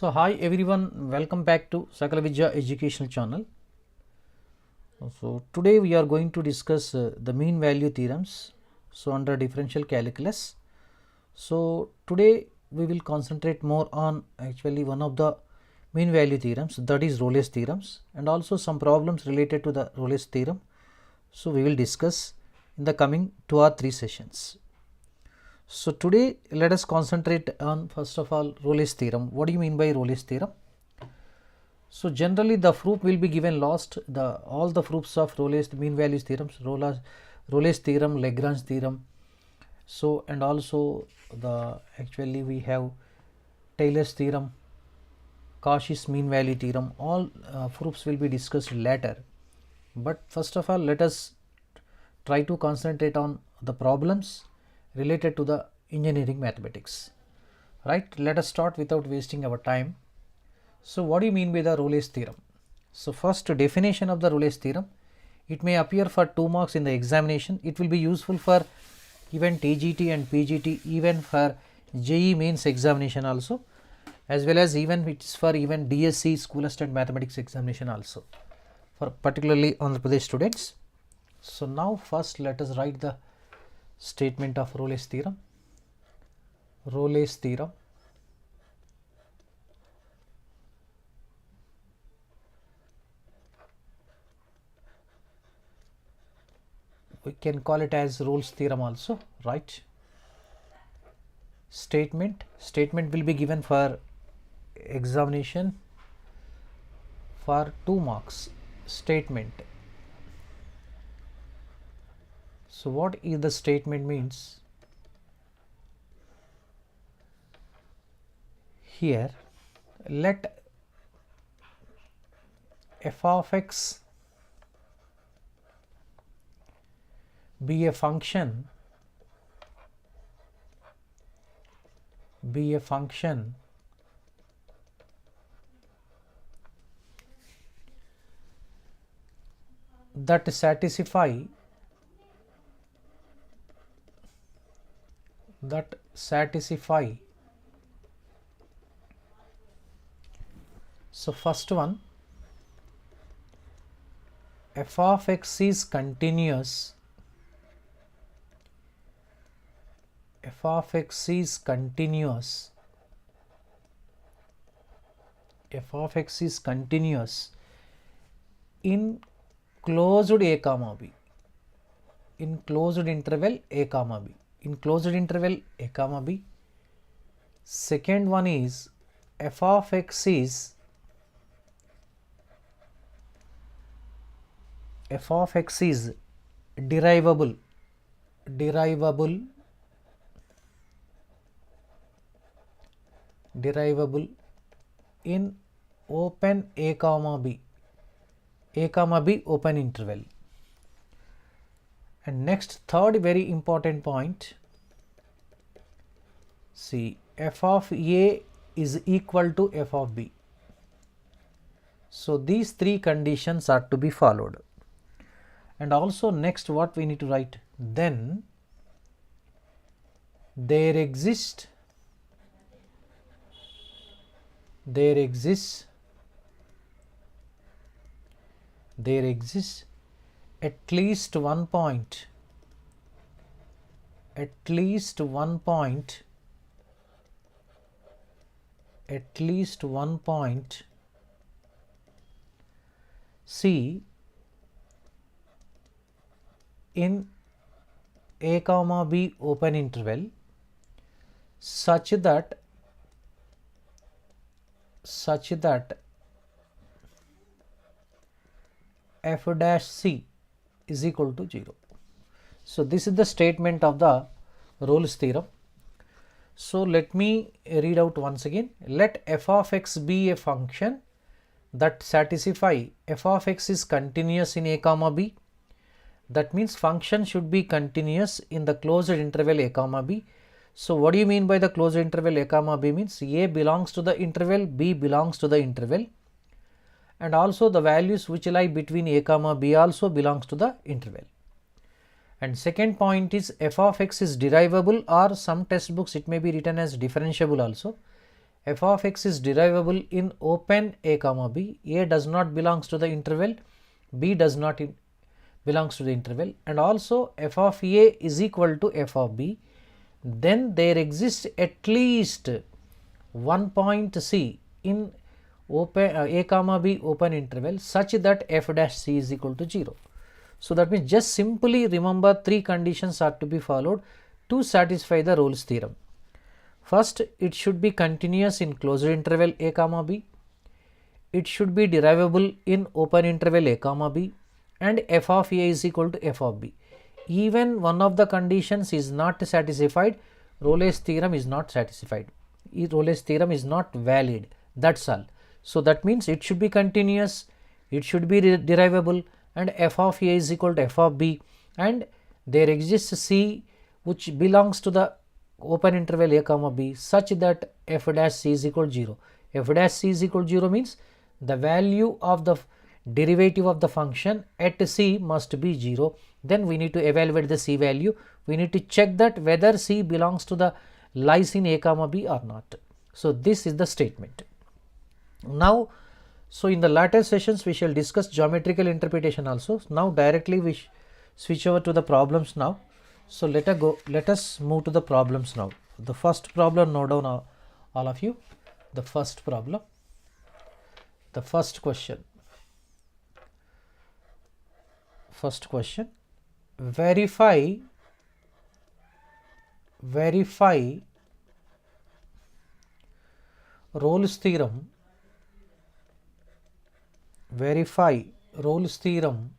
So hi everyone, welcome back to Sakala Vidya Educational Channel. So today we are going to discuss the mean value theorems. So under differential calculus. So today we will concentrate more on actually one of the mean value theorems, that is Rolle's theorems, and also some problems related to the Rolle's theorem. So we will discuss in the coming 2 or 3 sessions. So today let us concentrate on first of all Rolle's theorem. What do you mean by Rolle's theorem? So generally the proof will be given last, all the proofs of Rolle's mean values theorems, Rolle's theorem, Lagrange theorem. So and also actually we have Taylor's theorem, Cauchy's mean value theorem, all proofs will be discussed later. But first of all let us try to concentrate on the problems related to the engineering mathematics, right? Let us start without wasting our time. So what do you mean by the Rolle's theorem? So first, definition of the Rolle's theorem. It may appear for 2 marks in the examination. It will be useful for even TGT and PGT, even for JEE mains examination also, as well as even it is for even DSC School Assistant Mathematics examination also, for particularly Andhra Pradesh students. So now first let us write the statement of Rolle's theorem. Rolle's theorem. We can call it as Rolle's theorem also, right? Statement will be given for examination for 2 marks. Statement. So what is the statement means? Here let f of x be a function that satisfy so first one, f of x is continuous, f of x is continuous in closed a comma b, in closed interval a comma b, in closed interval a comma b. Second one is f of x is derivable in open a comma b open interval. And next, third very important point, see, f of a is equal to f of b. So these 3 conditions are to be followed. And also next what we need to write, then there exists at least one point C in a comma b open interval such that f dash c is equal to 0. So this is the statement of the Rolle's theorem. So let me read out once again. Let f of x be a function that satisfy f of x is continuous in a comma b. That means function should be continuous in the closed interval a comma b. So what do you mean by the closed interval a comma b? Means a belongs to the interval, b belongs to the interval, and also the values which lie between a comma b also belongs to the interval. And second point is f of x is derivable, or some textbooks it may be written as differentiable also. f of x is derivable in open a comma b. A does not belongs to the interval, b does not belongs to the interval, and also f of a is equal to f of b. Then there exists at least one point c in open a comma b open interval such that f dash c is equal to 0. So that means just simply remember three conditions are to be followed to satisfy the Rolle's theorem. First, it should be continuous in closed interval a comma b. It should be derivable in open interval a comma b, and f of a is equal to f of b. Even one of the conditions is not satisfied, Rolle's theorem is not satisfied. Rolle's theorem is not valid. That's all. So that means it should be continuous, it should be derivable, and f of a is equal to f of b, and there exists c which belongs to the open interval a comma b such that f dash c is equal to 0. F dash c is equal to 0 means the value of the derivative of the function at c must be 0. Then we need to evaluate the c value. We need to check that whether c belongs to the lies in a comma b or not. So this is the statement. Now, so in the later sessions we shall discuss geometrical interpretation also. Now directly we switch over to the problems now. So let us move to the problems now. The first problem, note down all of you. The first problem, the first question. First question, verify Rolle's theorem. Verify Rolle's theorem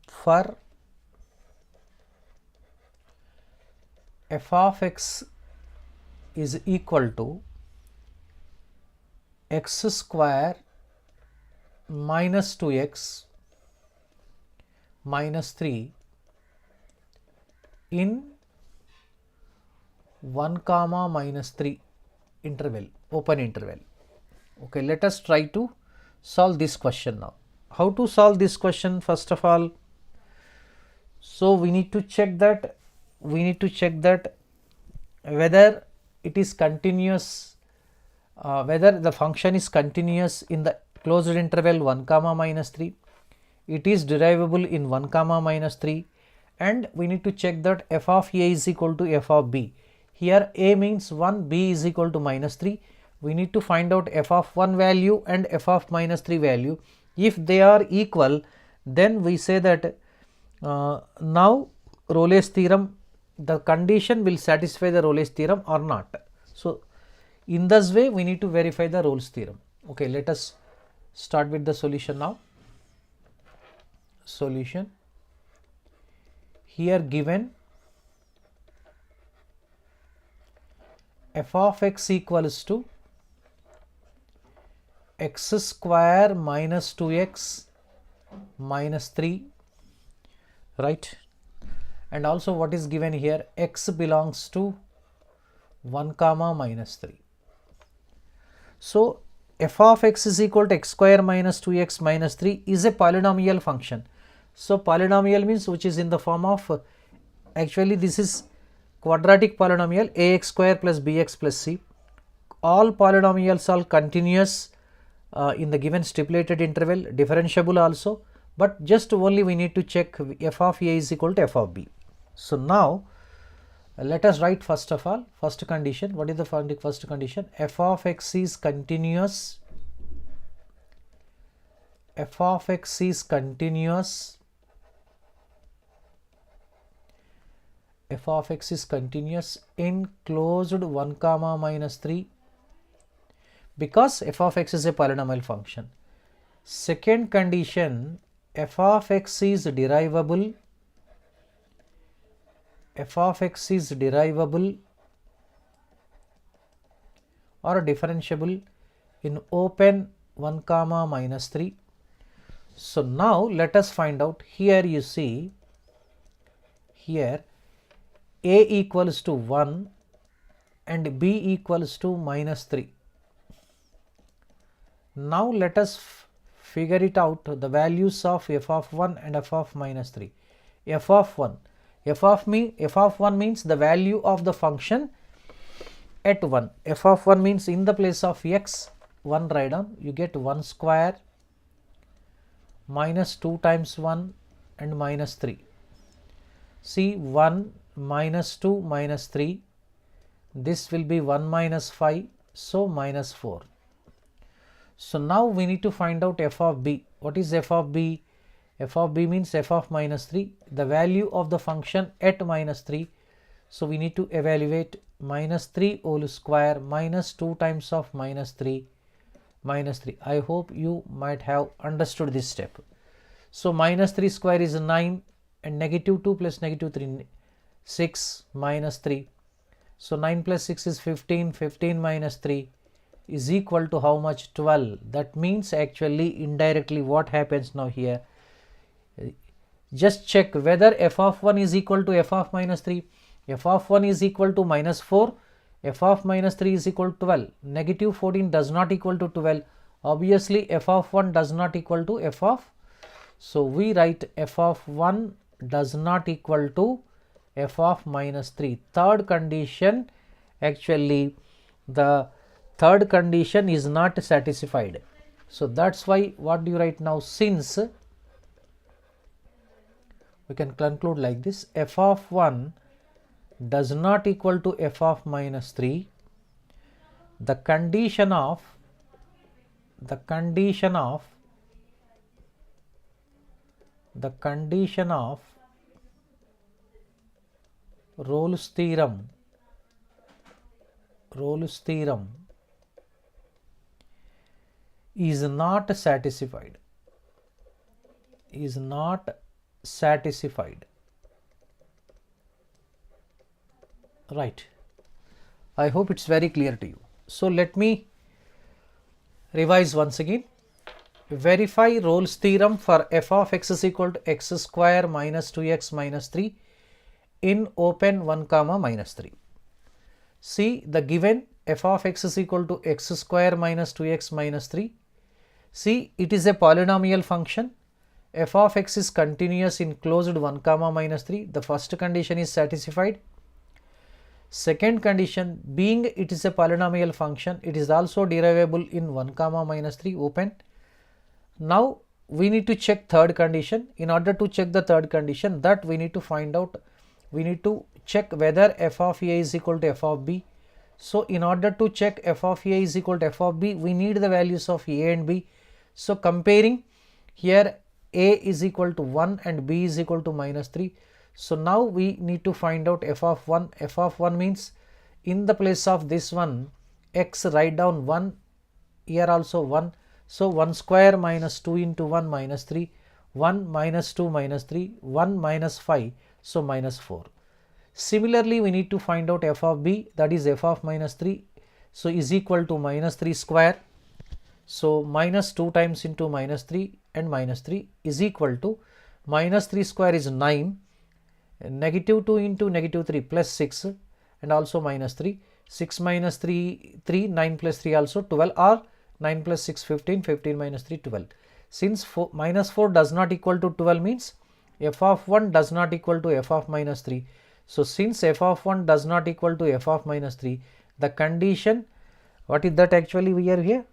for f of x is equal to x square minus 2x minus 3 in 1 comma minus 3 interval, open interval. Okay, let us try to solve this question now. How to solve this question? First of all, so we need to check that whether it is continuous, whether the function is continuous in the closed interval 1 comma minus 3, it is derivable in 1 comma minus 3, and we need to check that f of a is equal to f of b. Here a means 1, b is equal to minus 3. We need to find out f of 1 value and f of minus 3 value. If they are equal, then we say that now Rolle's theorem, the condition will satisfy the Rolle's theorem or not. So in this way we need to verify the Rolle's theorem. Okay, let us start with the solution now. Solution, here given f of x equals to x square minus 2x minus 3, right? And also what is given here, x belongs to 1 comma minus 3. So f of x is equal to x square minus 2x minus 3 is a polynomial function. So polynomial means which is in the form of, actually this is quadratic polynomial, ax square plus bx plus c. All polynomials are continuous in the given stipulated interval, differentiable also, but just only we need to check f of a is equal to f of b. So now let us write first of all first condition. What is the first condition? F of x is continuous. F of x is continuous. F of x is continuous in closed 1 comma minus 3, because f of x is a polynomial function. Second condition, f of x is derivable. F of x is derivable or differentiable in open 1 comma minus 3. So now let us find out. Here you see, here a equals to 1 and b equals to minus 3. Now let us figure it out, the values of f of 1 and f of minus 3. F of 1, f of 1 means the value of the function at 1. F of 1 means in the place of x 1 write down, you get 1 square minus 2 times 1 and minus 3. See 1 minus 2 minus 3, this will be 1 minus 5, so minus 4. So now we need to find out f of b. What is f of b? F of b means f of minus 3, the value of the function at minus 3. So we need to evaluate minus 3 whole square minus 2 times of minus 3 minus 3. I hope you might have understood this step. So minus 3 square is 9 and negative 2 plus negative 3 6 minus 3. So 9 plus 6 is 15, 15 minus 3 is equal to how much? 12. That means actually indirectly what happens now here, just check whether f of 1 is equal to f of minus 3. F of 1 is equal to minus 4, f of minus 3 is equal to 12. Negative 14 does not equal to 12. Obviously f of 1 does not equal to f of, so we write f of 1 does not equal to f of minus 3. Third condition, actually the third condition is not satisfied. So that's why what do you write now? Since we can conclude like this, f of 1 does not equal to f of minus 3, the condition of Rolle's theorem is not satisfied. Right. I hope it's very clear to you. So let me revise once again. Verify Rolle's theorem for f of x is equal to x square minus 2x minus 3 in open 1 comma minus 3. See the given f of x is equal to x square minus 2x minus 3. See, it is a polynomial function. F of x is continuous in closed 1 comma minus 3. The first condition is satisfied. Second condition, being it is a polynomial function, it is also derivable in 1 comma minus 3 open. Now we need to check third condition. In order to check the third condition, that we need to find out, we need to check whether f of a is equal to f of b. So in order to check f of a is equal to f of b, we need the values of a and b. So comparing here, a is equal to 1 and b is equal to minus 3. So now we need to find out f of 1. F of 1 means in the place of this one x, write down 1, here also 1. So 1 square minus 2 into 1 minus 3, 1 minus 2 minus 3, 1 minus 5, so minus 4. Similarly, we need to find out f of b, that is f of minus 3, so is equal to minus 3 square. So minus 2 times into minus 3 and minus 3 is equal to minus 3 square is 9, negative 2 into negative 3 plus 6 and also minus 3, 6 minus 3, 3, 9 plus 3 also 12, or 9 plus 6, 15, 15 minus 3, 12. Since minus 4 does not equal to 12 means f of 1 does not equal to f of minus 3. So since f of 1 does not equal to f of minus 3, the condition, what is that actually we are here?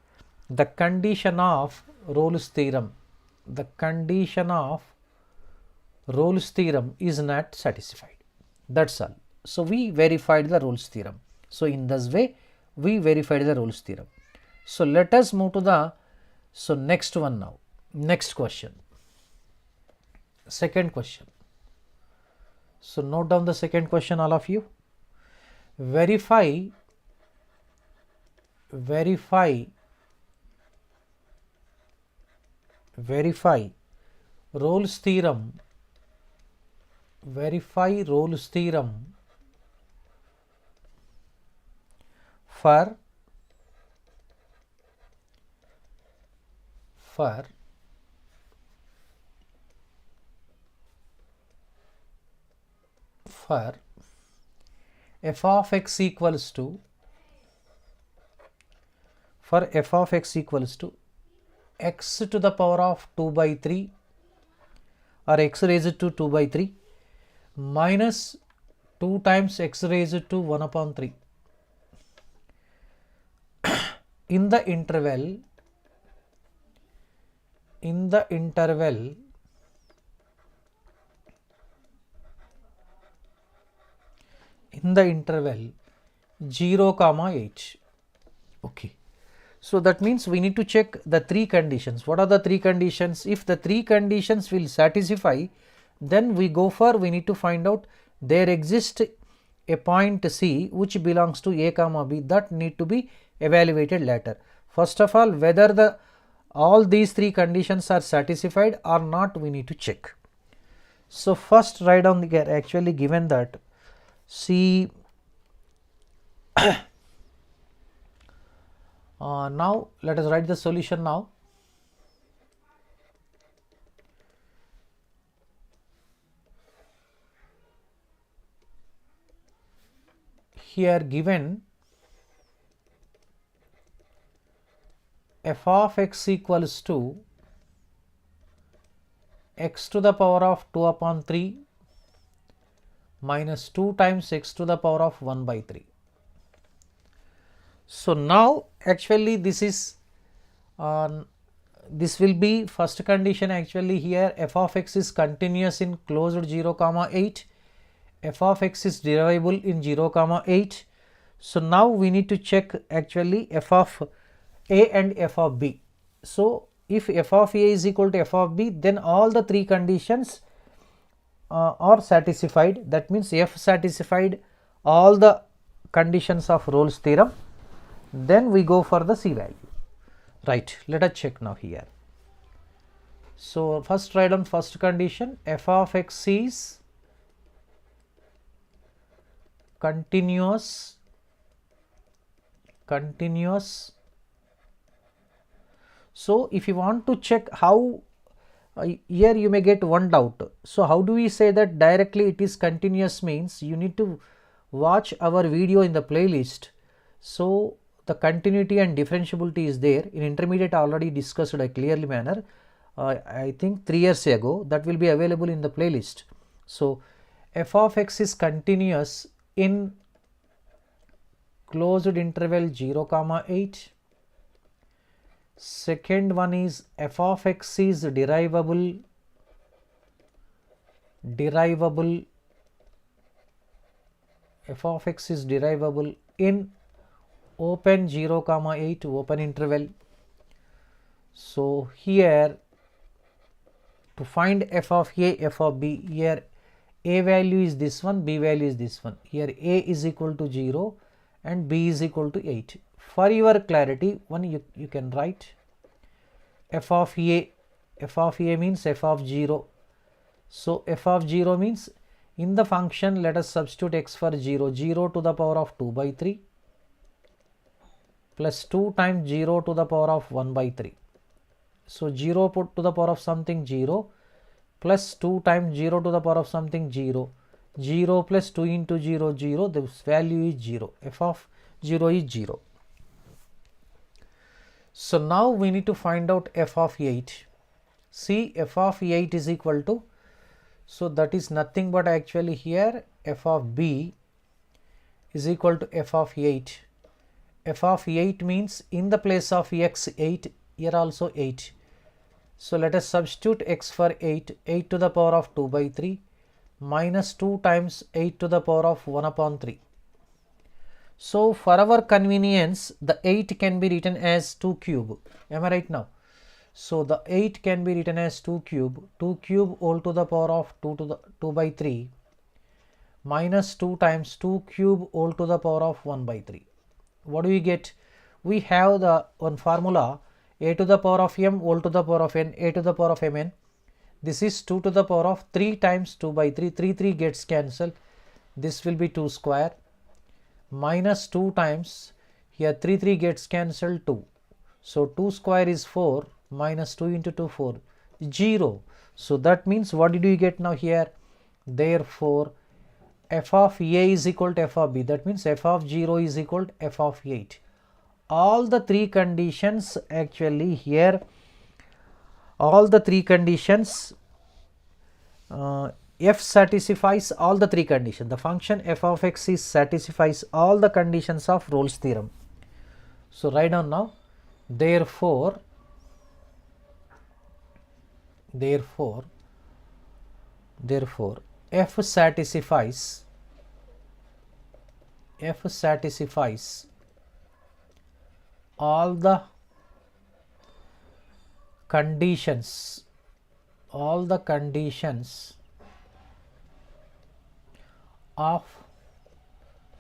The condition of Rolle's theorem, is not satisfied. That's all. So we verified the Rolle's theorem. So in this way we verified the Rolle's theorem. So let us move to the next one now. Next question. Second question. So note down the second question, all of you. Verify Rolle's theorem. Verify Rolle's theorem for f of x equals to x to the power of 2 by 3 or x raised to 2 by 3 minus 2 times x raised to 1 upon 3 in the interval in the interval 0 comma 8. Okay, so that means we need to check the three conditions. What are the three conditions? If the three conditions will satisfy, then we need to find out there exists a point C which belongs to A comma B, that need to be evaluated later. First of all, whether all these three conditions are satisfied or not, we need to check. So first write down here, actually given that C now let us write the solution now. Here given f of x equals to x to the power of 2 upon 3 minus 2 times x to the power of 1 by 3. So now actually this is this will be first condition. Actually here f of x is continuous in closed 0 comma 8, f of x is derivable in 0 comma 8. So now we need to check actually f of a and f of b. So if f of a is equal to f of b, then all the three conditions are satisfied. That means f satisfied all the conditions of Rolle's theorem. Then we go for the C value. Right, let us check now here. So first write down first condition, f of x is continuous. So if you want to check how, here you may get one doubt. So how do we say that directly it is continuous? Means you need to watch our video in the playlist. So the continuity and differentiability is there. In intermediate I already discussed a clearly manner, I think 3 years ago. That will be available in the playlist. So f of x is continuous in closed interval 0 comma 8. Second one is f of x is derivable f of x is derivable in open 0 comma 8 open interval. So here to find f of a, f of b, here a value is this one, b value is this one. Here a is equal to 0 and b is equal to 8. For your clarity, one you can write f of a means f of 0. So f of 0 means in the function let us substitute x for 0, 0 to the power of 2 by 3 plus 2 times 0 to the power of 1 by 3. So 0 put to the power of something 0 plus 2 times 0 to the power of something 0. 0 plus 2 into 0, 0, this value is 0. F of 0 is 0. So now we need to find out f of 8. See, f of 8 is equal to, so that is nothing but actually here f of b is equal to f of 8. F of 8 means in the place of x 8, here also 8. So let us substitute x for 8, 8 to the power of 2 by 3 minus 2 times 8 to the power of 1 upon 3. So for our convenience, the 8 can be written as 2 cube. Am I right now? So the 8 can be written as 2 cube all to the power of 2 by 3 minus 2 times 2 cube all to the power of 1 by 3. What do we get? We have the one formula, a to the power of m all to the power of n, a to the power of mn. This is 2 to the power of 3 times 2 by 3, 3 gets cancelled. This will be 2 square minus 2 times, here 3 gets cancelled 2. So 2 square is 4 minus 2 into 2, 4, 0. So that means what did we get now here? Therefore f of a is equal to f of b. That means f of 0 is equal to f of 8. All the three conditions actually here, all the three conditions f satisfies all the three conditions. The function f of x is satisfies all the conditions of Rolle's theorem. So write down now. Therefore f satisfies all the conditions of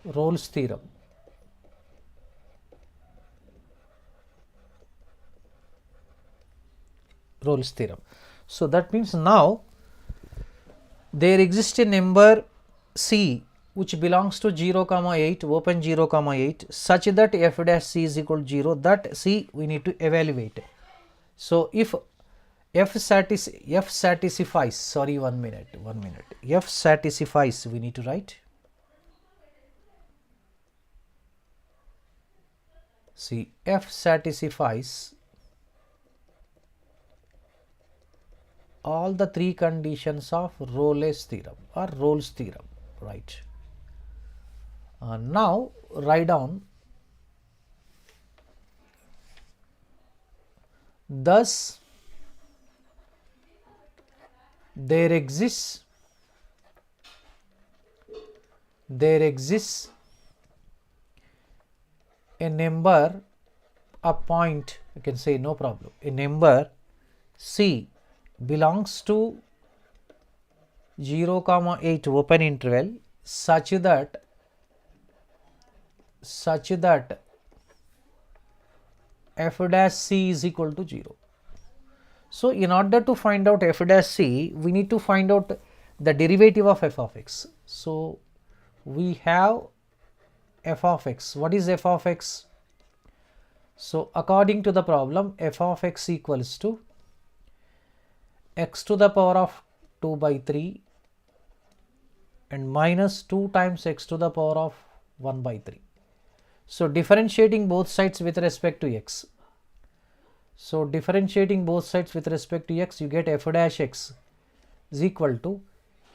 Rolle's theorem. So that means now there exists a number c which belongs to 0, 8, open 0, 8 such that f dash c is equal to 0. That c we need to evaluate. So if f satisfies, sorry, one minute, f satisfies, we need to write. See, f satisfies all the three conditions of Rolle's theorem or Rolle's theorem, right? Now write down, thus there exists a number, a point, you can say no problem, a number c belongs to 0, 8 open interval such that f dash c is equal to 0. So in order to find out f dash c, we need to find out the derivative of f of x. So we have f of x. What is f of x? So according to the problem, f of x equals to x to the power of 2 by 3 and minus 2 times x to the power of 1 by 3. So differentiating both sides with respect to x. So differentiating both sides with respect to x, you get f dash x is equal to,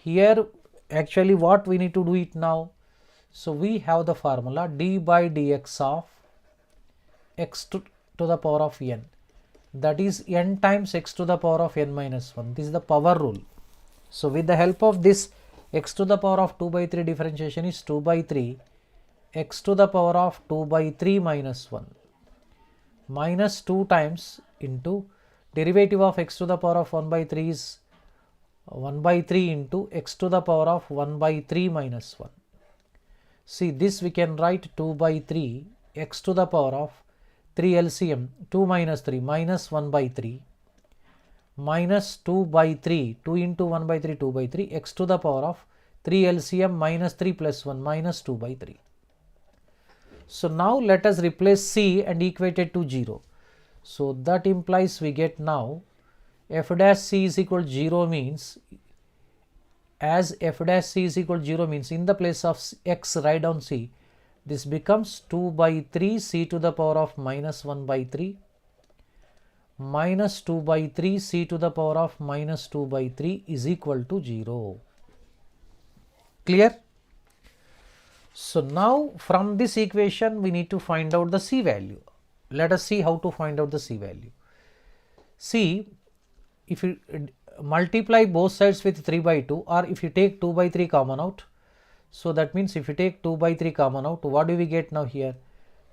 here actually what we need to do it now. So we have the formula d by dx of x to the power of n, that is n times x to the power of n minus 1. This is the power rule. So with the help of this, x to the power of 2 by 3 differentiation is 2 by 3 x to the power of 2 by 3 minus 1 minus 2 times into derivative of x to the power of 1 by 3 is 1 by 3 into x to the power of 1 by 3 minus 1. See, this we can write 2 by 3 x to the power of 3 LCM 2 minus 3 minus 1 by 3 minus 2 by 3, 2 into 1 by 3, 2 by 3 x to the power of 3 LCM minus 3 plus 1 minus 2 by 3. So now let us replace c and equate it to 0. So that implies we get now f dash c is equal to 0 means, as f dash c is equal to 0 means in the place of x write down c, this becomes 2 by 3 c to the power of minus 1 by 3 minus 2 by 3 c to the power of minus 2 by 3 is equal to 0. Clear? So now from this equation we need to find out the c value. Let us see how to find out the c value. See, if you multiply both sides with 3 by 2, or if you take 2 by 3 common out, so that means if you take 2 by 3 common out, what do we get now here?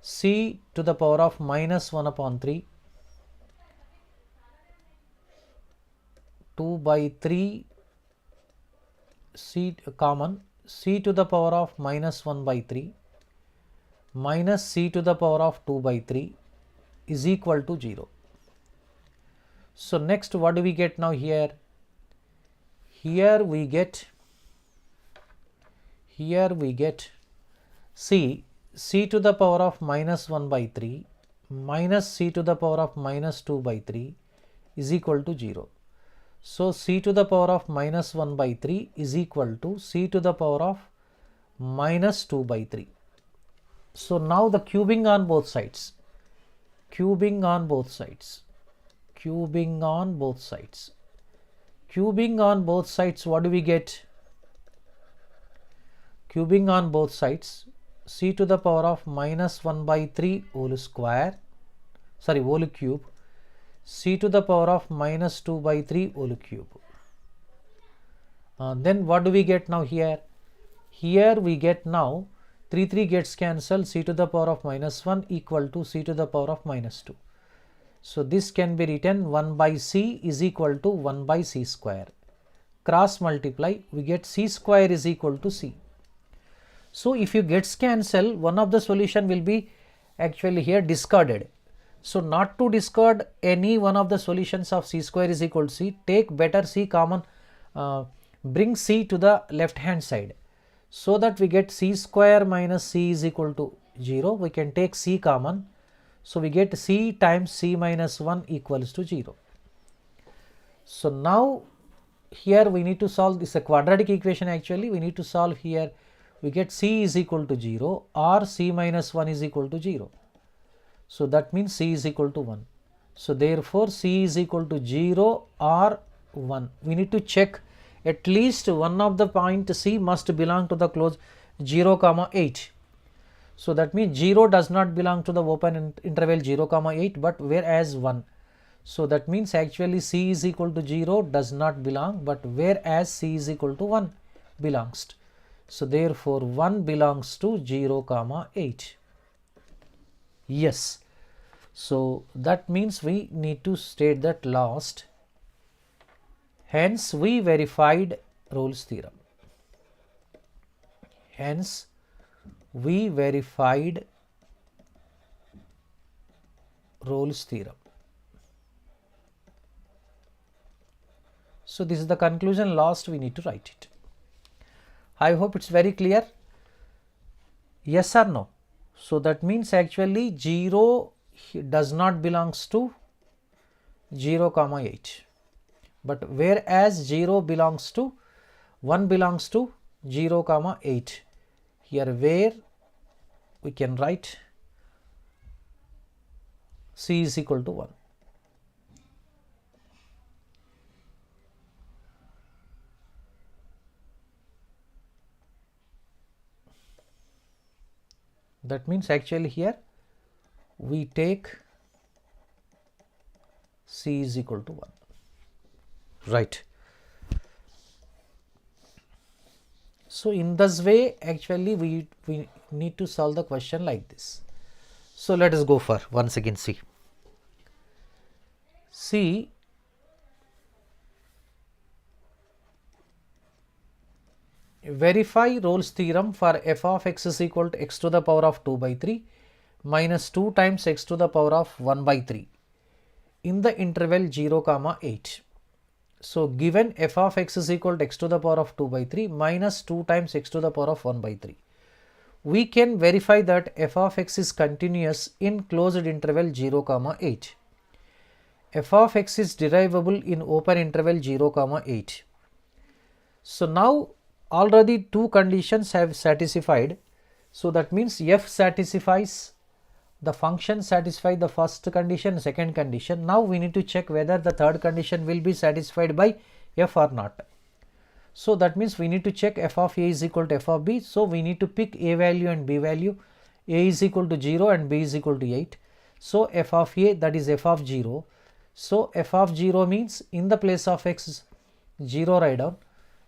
C to the power of minus 1 upon 3, 2 by 3 c common, c to the power of minus 1 by 3 minus c to the power of 2 by 3 is equal to 0. So next what do we get now here? Here we get c to the power of minus 1 by 3 minus c to the power of minus 2 by 3 is equal to 0. So c to the power of minus 1 by 3 is equal to c to the power of minus 2 by 3. So now the cubing on both sides, cubing on both sides, cubing on both sides, what do we get? Cubing on both sides, c to the power of minus 1 by 3 whole square, sorry, whole cube, c to the power of minus 2 by 3 whole cube. Then what do we get now here? Here we get now 3 gets cancelled, c to the power of minus 1 equal to c to the power of minus 2. So this can be written 1 by c is equal to 1 by c square. Cross multiply, we get c square is equal to c. So if you gets cancelled, one of the solution will be actually here discarded. So not to discard any one of the solutions of c square is equal to c, take better c common, bring c to the left hand side, so that we get c square minus c is equal to 0. We can take c common, so we get c times c minus 1 equals to 0. So now here we need to solve this, a quadratic equation actually, we need to solve here. We get c is equal to 0 or c minus 1 is equal to 0. So that means c is equal to 1. So therefore c is equal to 0 or 1. We need to check at least one of the point c must belong to the closed 0 comma 8. So that means 0 does not belong to the open interval 0 comma 8, but whereas 1. So that means actually c is equal to 0 does not belong, but whereas c is equal to 1 belongs. So therefore 1 belongs to 0 comma 8. Yes. So that means we need to state that lost. Hence we verified Rolle's theorem. Hence we verified Rolle's theorem. So this is the conclusion. Last we need to write it. I hope it's very clear. Yes or no? So that means actually 0 does not belongs to 0 comma 8, but whereas 0 belongs to 1 belongs to 0 comma 8. Here where we can write c is equal to 1. That means actually here we take c is equal to 1. Right. So in this way actually we need to solve the question like this. So let us go for once again see. See, verify Rolle's theorem for f of x is equal to x to the power of 2 by 3 minus 2 times x to the power of 1 by 3 in the interval 0 comma 8. So given f of x is equal to x to the power of 2 by 3 minus 2 times x to the power of 1 by 3. We can verify that f of x is continuous in closed interval 0 comma 8. F of x is derivable in open interval 0 comma 8. So now already two conditions have satisfied. So that means f satisfies, the function satisfies the first condition, second condition. Now we need to check whether the third condition will be satisfied by f or not. So that means we need to check f of a is equal to f of b. So we need to pick a value and b value. A is equal to 0 and b is equal to 8. So f of a, that is f of 0. So f of 0 means in the place of x 0 write down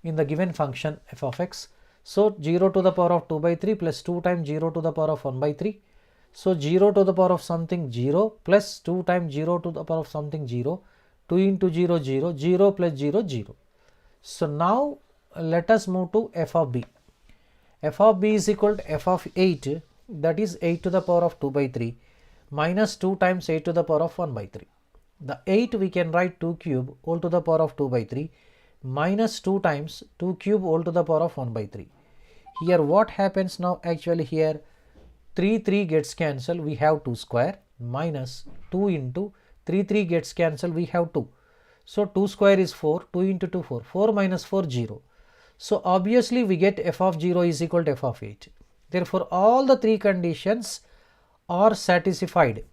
in the given function f of x. So 0 to the power of 2 by 3 plus 2 times 0 to the power of 1 by 3. So 0 to the power of something 0 plus 2 times 0 to the power of something 0. 2 into 0 0, 0 plus 0 0. So now let us move to f of b. F of b is equal to f of 8, that is 8 to the power of 2 by 3 minus 2 times 8 to the power of 1 by 3. The 8 we can write 2 cube all to the power of 2 by 3 minus 2 times 2 cube all to the power of 1 by 3. Here what happens now, actually here 3 gets cancelled, we have 2 square minus 2 into 3 gets cancelled, we have 2. So 2 square is 4, 2 into 2 4, 4 minus 4 0. So obviously we get f of 0 is equal to f of 8. Therefore all the three conditions are satisfied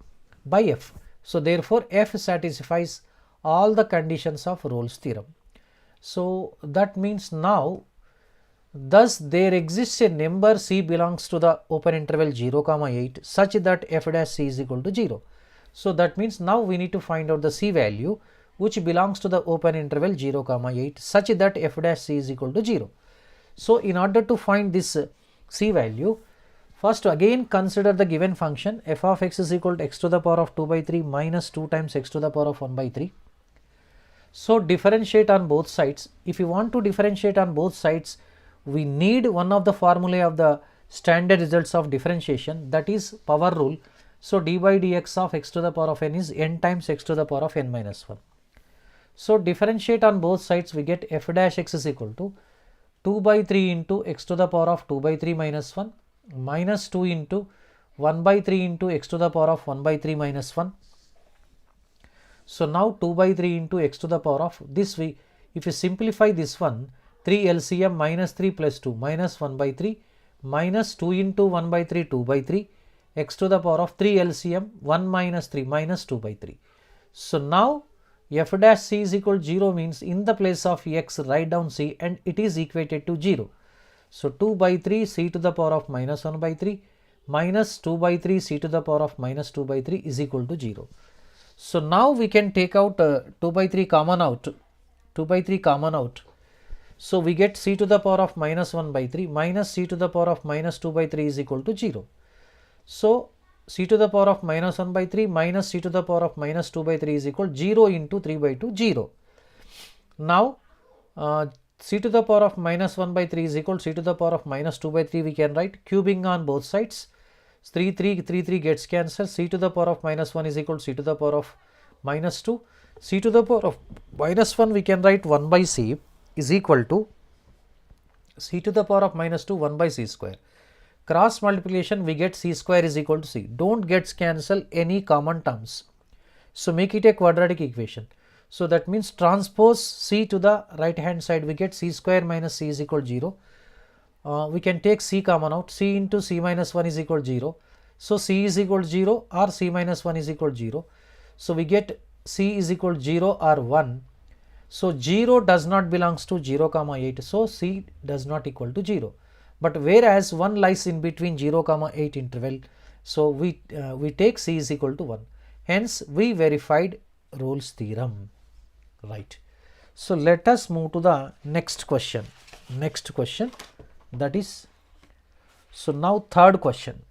by f. So therefore f satisfies all the conditions of Rolle's theorem. So that means now, thus there exists a number C belongs to the open interval 0, 8 such that f dash C is equal to 0. So that means now we need to find out the C value which belongs to the open interval 0, 8 such that f dash C is equal to 0. So in order to find this C value, first again consider the given function f of x is equal to x to the power of 2 by 3 minus 2 times x to the power of 1 by 3. So differentiate on both sides. If you want to differentiate on both sides, we need one of the formulae of the standard results of differentiation, that is power rule. So d by dx of x to the power of n is n times x to the power of n minus 1. So differentiate on both sides, we get f dash x is equal to 2 by 3 into x to the power of 2 by 3 minus 1 minus 2 into 1 by 3 into x to the power of 1 by 3 minus 1. So now 2 by 3 into x to the power of this, we if you simplify this one, 3 LCM minus 3 plus 2 minus 1 by 3 minus 2 into 1 by 3 2 by 3 x to the power of 3 LCM 1 minus 3 minus 2 by 3. So now f dash C is equal to 0 means in the place of x write down C and it is equated to 0. So 2 by 3 C to the power of minus 1 by 3 minus 2 by 3 C to the power of minus 2 by 3 is equal to 0. So now we can take out 2 by 3 common out, 2 by 3 common out. So we get C to the power of minus 1 by 3 minus C to the power of minus 2 by 3 is equal to 0. So C to the power of minus 1 by 3 minus C to the power of minus 2 by 3 is equal to 0 into 3 by 2, 0. Now C to the power of minus 1 by 3 is equal to C to the power of minus 2 by 3, we can write cubing on both sides. 3 gets cancelled. C to the power of minus 1 is equal to C to the power of minus 2. C to the power of minus 1 we can write 1 by C is equal to C to the power of minus 2 1 by C square. Cross multiplication we get C square is equal to C. Don't get cancel any common terms. So make it a quadratic equation. So that means transpose C to the right hand side, we get C square minus C is equal to 0. We can take C common out, C into C minus 1 is equal to 0. So C is equal to 0 or C minus 1 is equal to 0. So we get C is equal to 0 or 1. So 0 does not belongs to 0 comma 8. So C does not equal to 0. But whereas 1 lies in between 0 comma 8 interval. So we take C is equal to 1. Hence we verified Rolle's theorem. Right. So let us move to the next question. Next question. That is, so now third question.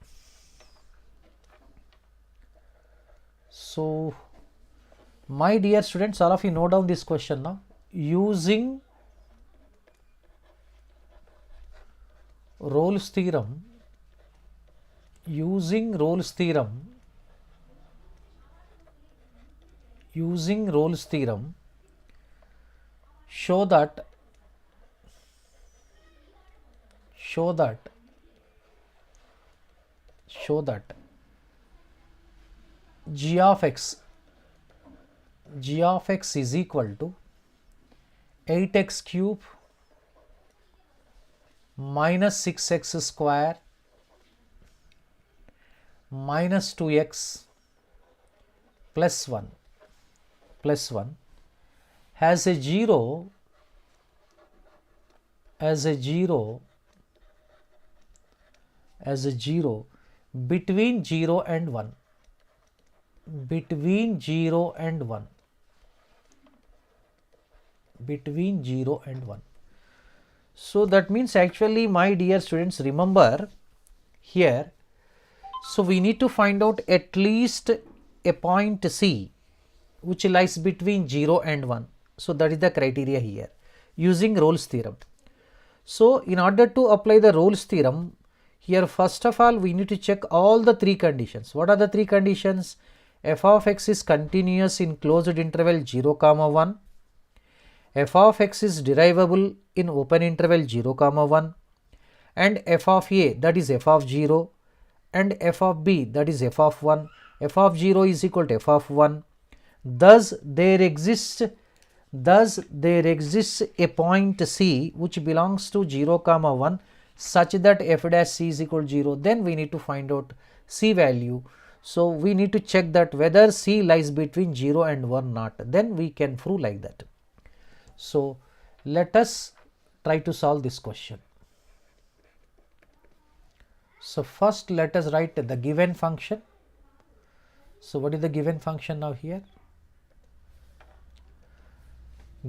So my dear students, all of you note down this question now. Using Rolle's theorem, show that g of x is equal to 8x cube minus 6x square minus 2x plus 1 has a 0 between 0 and 1. Between 0 and 1. So that means actually, my dear students, remember here, so we need to find out at least a point C which lies between 0 and 1. So that is the criteria here using Rolle's theorem. So in order to apply the Rolle's theorem, here first of all we need to check all the three conditions. What are the three conditions? F of x is continuous in closed interval 0 comma 1. F of x is derivable in open interval 0 comma 1, and f of a, that is f of 0, and f of b, that is f of 1. F of 0 is equal to f of 1. Thus there exists a point C which belongs to 0 comma 1 such that f dash C is equal to 0. Then we need to find out C value. So we need to check that whether C lies between 0 and 1 not. Then we can prove like that. So Let us try to solve this question. So first let us write the given function. So what is the given function now here?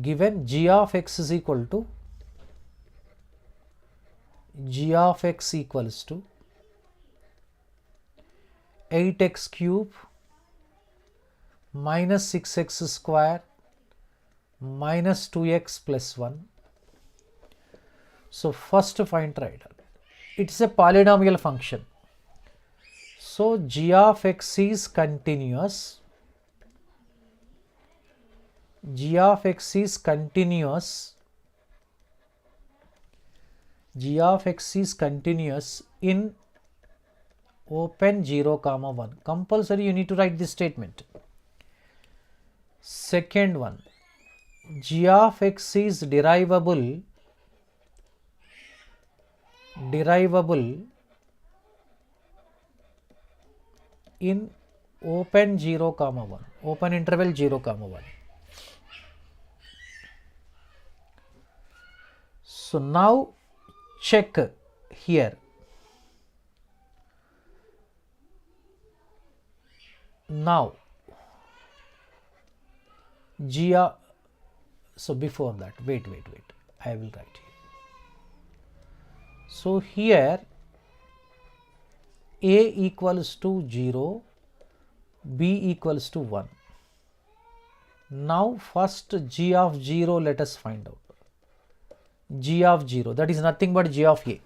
Given g of x is equal to 8x cube minus 6x square minus 2x plus 1. So first find triangle. It is a polynomial function. So g of x is continuous. G of x is continuous. G of x is continuous in open 0 comma 1. Compulsory you need to write this statement. Second one, g of x is derivable in open 0 comma 1, open interval 0 comma 1. So now check here. Now so before that, wait, I will write here. So here a equals to 0, b equals to 1. Now first g of 0 let us find out. G of 0, that is nothing but g of a.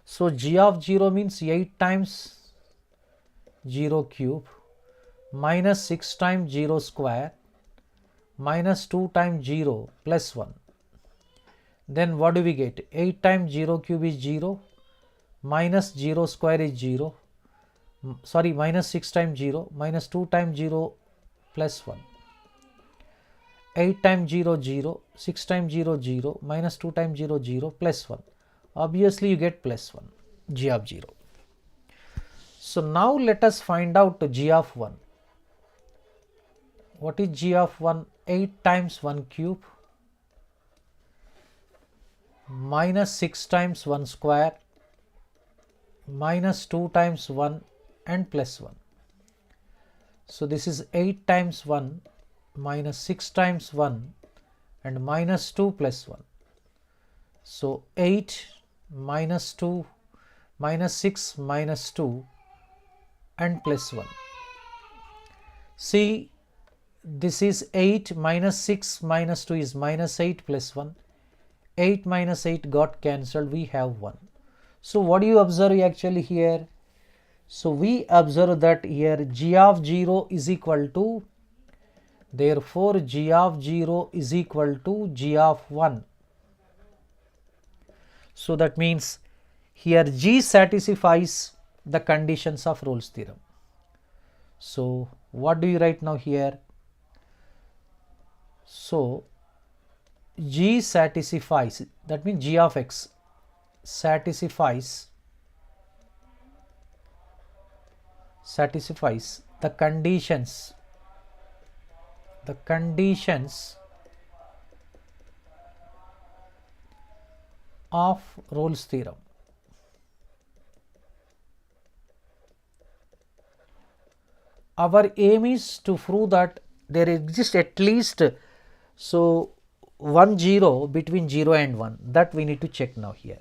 So g of 0 means 8 times 0 cube minus 6 times 0 square minus 2 times 0 plus 1. Then what do we get? 8 times 0 cube is 0, minus 0 square is 0, sorry, minus 6 times 0, minus 2 times 0 plus 1. 8 times 0, 0, 6 times 0, 0, minus 2 times 0, 0, plus 1. Obviously, you get plus 1, g of 0. So now let us find out g of 1. What is g of 1? 8 times 1 cube minus 6 times 1 square minus 2 times 1 and plus 1. So this is 8 times 1 minus 6 times 1 and minus 2 plus 1. So 8 minus 2 minus 6 minus 2 and plus 1. See, this is 8 minus 6 minus 2 is minus 8 plus 1. 8 minus 8 got cancelled, we have 1. So what do you observe actually here? So we observe that here g of 0 is equal to, therefore g of 0 is equal to g of 1. So that means here g satisfies the conditions of Rolle's theorem. So what do you write now here? So g satisfies, that means g of x satisfies the conditions of Rolle's theorem. Our aim is to prove that there exists at least so 1 0 between 0 and 1, that we need to check now here.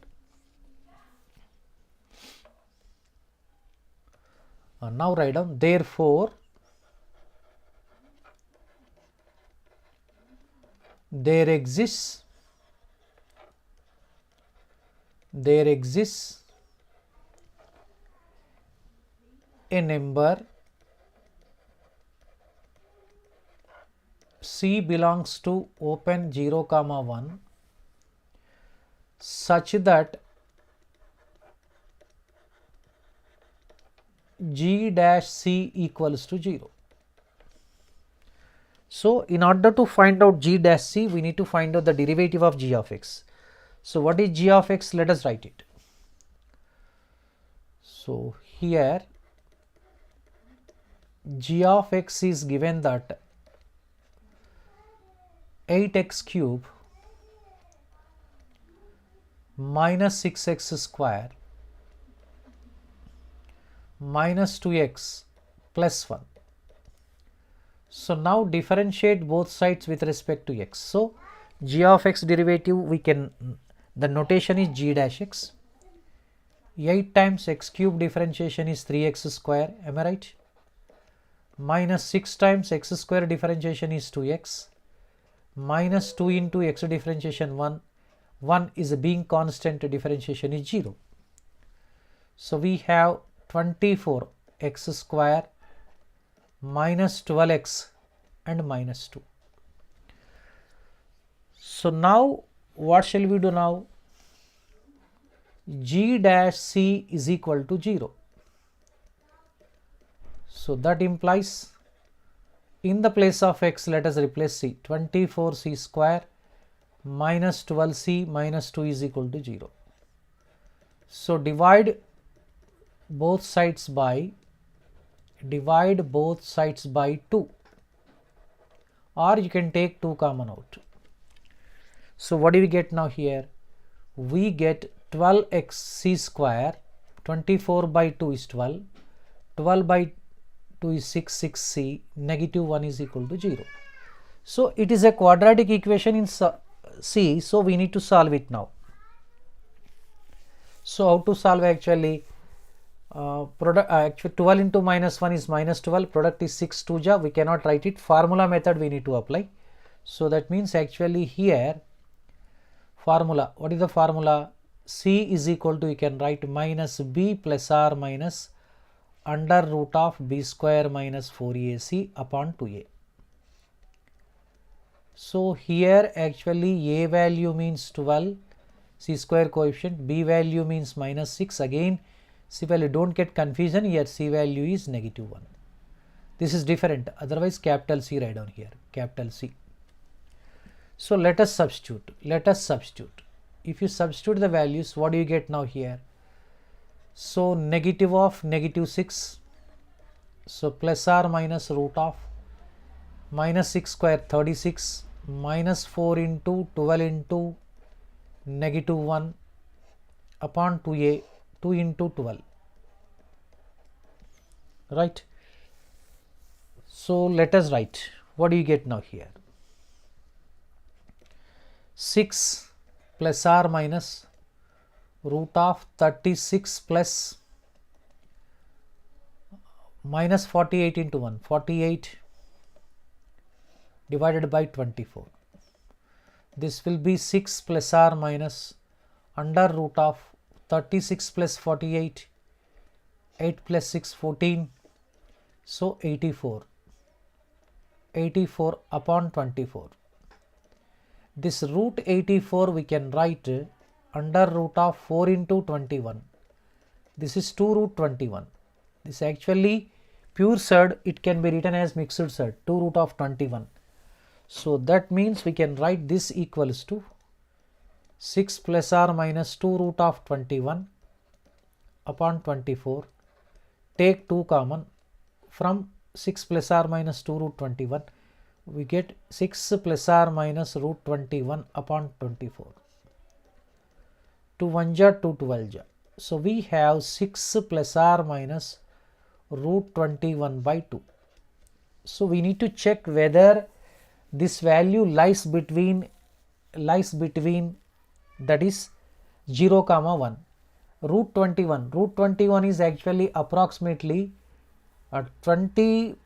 Now write down, therefore there exists a number C belongs to open 0 comma 1 such that g dash c equals to 0. So in order to find out g dash c, we need to find out the derivative of g of x. So what is g of x? Let us write it. So here g of x is given that 8x cube minus 6x square minus 2x plus 1. So now differentiate both sides with respect to x. So g of x derivative, we can, the notation is g dash x. 8 times x cube differentiation is 3x square, am I right? Minus 6 times x square differentiation is 2x. Minus 2 into x differentiation 1. 1 is a being constant, differentiation is 0. So we have 24x square minus 12x and minus 2. So now what shall we do now? G dash c is equal to 0. So that implies, in the place of x, let us replace c. 24c square minus 12c minus 2 is equal to 0. So divide both sides by 2, or you can take 2 common out. So what do we get now here? We get 12xc square. 24 by 2 is 12. 12 by 2 is 6c. Negative 1 is equal to 0. So it is a quadratic equation in C. So we need to solve it now. So how to solve actually? Actually 12 into minus 1 is minus 12. Product is 6 2 ja. We cannot write it. Formula method we need to apply. So that means actually here formula. What is the formula? C is equal to, you can write minus b plus r minus under root of b square minus 4ac upon 2a. So here actually a value means 12, c square coefficient, b value means minus 6. Again c value, don't get confusion here, c value is negative 1. This is different, otherwise capital C write down here, capital C. So let us substitute. If you substitute the values, what do you get now here? So negative of negative 6, so plus or minus root of minus 6 square 36 minus 4 into 12 into negative 1 upon 2a, 2 into 12, right? So let us write. What do you get now here? 6 plus or minus root of 36 plus minus 48 into 1, 48 divided by 24. This will be 6 plus or minus under root of 36 plus 48, 8 plus 6 14, so 84 upon 24. This root 84 we can write under root of 4 into 21. This is 2 root 21. This actually pure surd, it can be written as mixed surd, 2 root of 21. So that means we can write this equals to 6 plus or minus 2 root of 21 upon 24. Take 2 common. From 6 plus or minus 2 root 21, we get 6 plus or minus root 21 upon 24. 2 1 ja, 2 12 ja. So we have 6 plus or minus root 21 by 2. So we need to check whether this value lies between that is 0 comma 1. Root 21 is actually approximately 16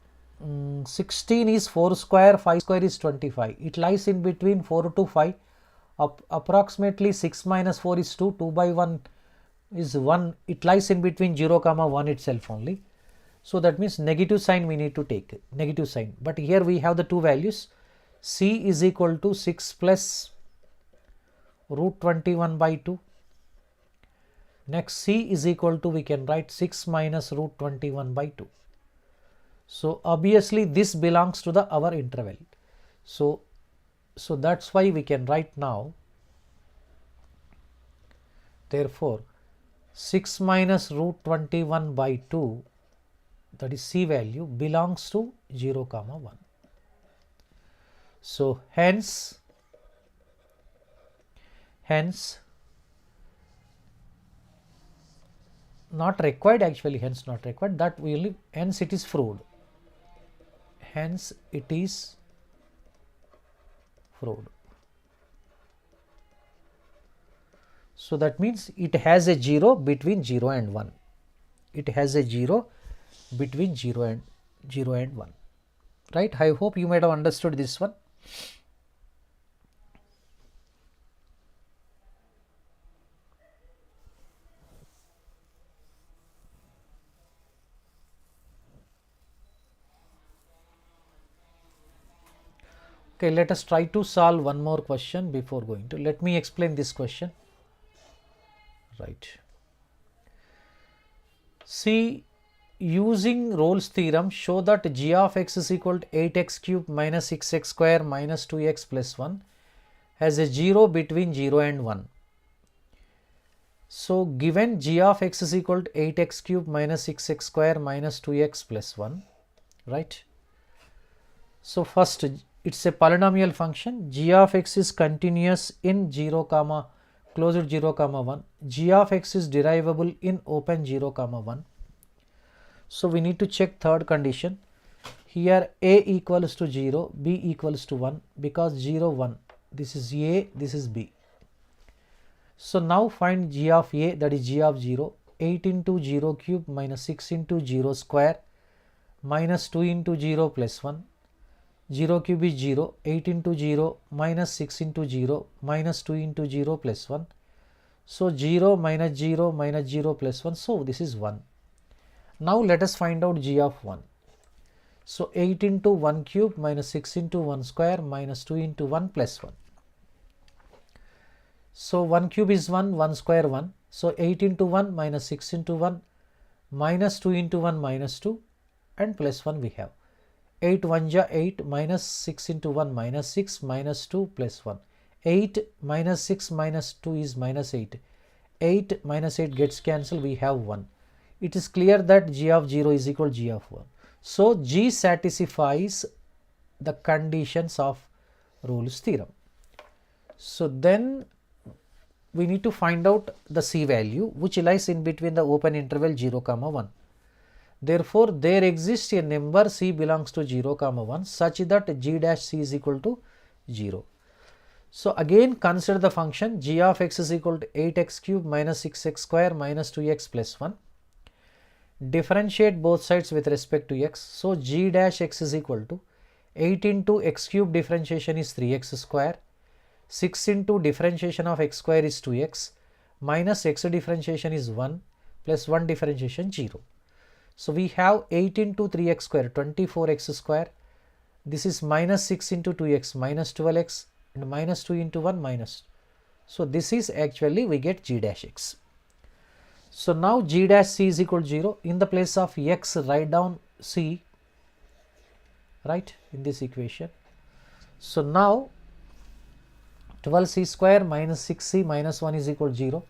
is 4 square, 5 square is 25. It lies in between 4 to 5. Approximately 6 minus 4 is 2, 2 by 1 is 1. It lies in between 0 comma 1 itself only. So that means negative sign we need to take, negative sign. But here we have the two values. C is equal to 6 plus root 21 by 2. Next C is equal to, we can write 6 minus root 21 by 2. So obviously this belongs to the our interval. So that's why we can write now, therefore 6 minus root 21 by 2, that is C value, belongs to 0 comma 1. So hence not required actually, hence not required, that will, hence it is proved, hence it is proved. So that means it has a 0 between 0 and 1. It has a 0 between 0 and 1. Right? I hope you might have understood this one. Okay, let us try to solve one more question before going to. Let me explain this question. Right. See, using Rolle's theorem, show that g of x is equal to 8x cube minus 6x square minus 2x plus 1 has a 0 between 0 and 1. So, given g of x is equal to 8x cube minus 6x square minus 2x plus 1, right? So, first it's a polynomial function. G of x is continuous in 0 comma closed 0 comma 1. G of x is derivable in open 0 comma 1. So, we need to check third condition. Here a equals to 0, b equals to 1, because 0 1, this is a, this is b. So, now find g of a, that is g of 0, 8 into 0 cube minus 6 into 0 square minus 2 into 0 plus 1. 0 cube is 0, 8 into 0 minus 6 into 0 minus 2 into 0 plus 1. So, 0 minus 0 minus 0 plus 1. So, this is 1. Now, let us find out g of 1. So, 8 into 1 cube minus 6 into 1 square minus 2 into 1 plus 1. So, 1 cube is 1, 1 square 1. So, 8 into 1 minus 6 into 1 minus 2 into 1 minus 2 and plus 1 we have. 8 1 ja 8 minus 6 into 1 minus 6 minus 2 plus 1. 8 minus 6 minus 2 is minus 8. 8 minus 8 gets cancelled, we have 1. It is clear that g of 0 is equal to g of 1. So, g satisfies the conditions of Rolle's theorem. So, then we need to find out the c value which lies in between the open interval 0 comma 1. Therefore, there exists a number c belongs to 0 comma 1 such that g dash c is equal to 0. So, again consider the function g of x is equal to 8x cube minus 6x square minus 2x plus 1. Differentiate both sides with respect to x. So, g dash x is equal to 8 into x cube differentiation is 3x square, 6 into differentiation of x square is 2x, minus x differentiation is 1, plus 1 differentiation 0. So, we have 8 into 3x square 24x square, this is minus 6 into 2x minus 12x and minus 2 into 1 minus. So, this is actually we get g dash x. So, now g dash c is equal to 0. In the place of x, write down c, right, in this equation. So, now 12c square minus 6c minus 1 is equal to 0.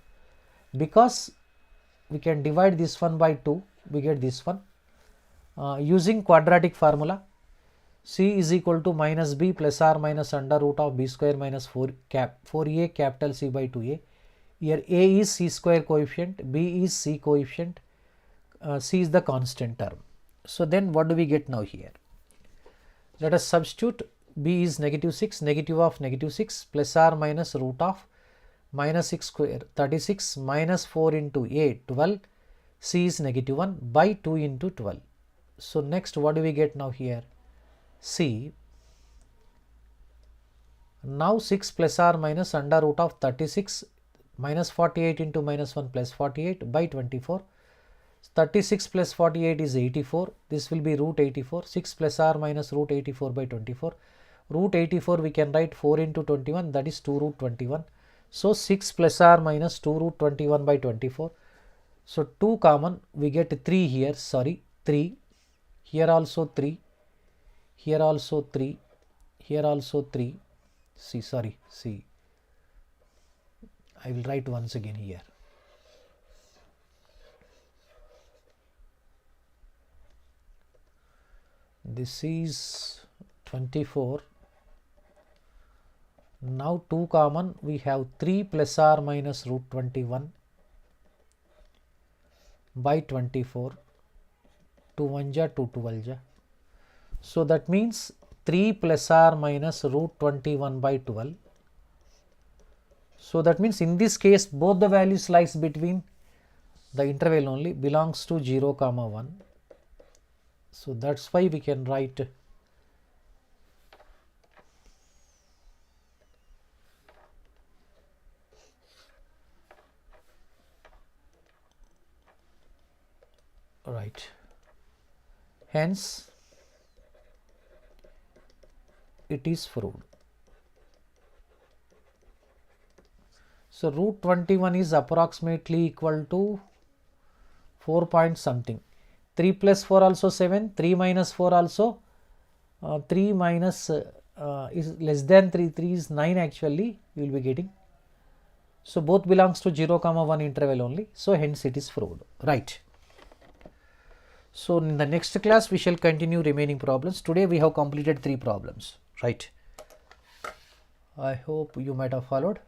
Because we can divide this one by 2, we get this one. Using quadratic formula, c is equal to minus b plus or minus under root of b square minus 4a capital C by 2a. Here a is c square coefficient, b is c coefficient, c is the constant term. So, then what do we get now here? Let us substitute. B is negative 6, negative of negative 6 plus or minus root of minus 6 square 36 minus 4 into a 12, c is negative 1 by 2 into 12. So, next what do we get now here? C. Now 6 plus or minus under root of 36 minus 48 into minus 1 plus 48 by 24. 36 plus 48 is 84. This will be root 84. 6 plus or minus root 84 by 24. Root 84 we can write 4 into 21, that is 2 root 21. So, 6 plus or minus 2 root 21 by 24. So, 2 common, we get 3 here, sorry 3, here also 3, here also 3, here also 3, see, I will write once again here. This is 24. Now 2 common, we have 3 plus or minus root 21 by 24, 2 1 ja 2 12 ja. So that means 3 plus or minus root 21 by 12. So that means in this case both the values lies between the interval only, belongs to 0 comma 1. So that's why we can write hence it is proved. So root 21 is approximately equal to 4 point something. 3 plus 4 also 7, 3 minus 4 also 3 minus is less than 3, 3 is 9 actually you will be getting. So both belongs to 0 comma 1 interval only, so hence it is proved, right. So in the next class we shall continue remaining problems. Today we have completed 3 problems, right. I hope you might have followed.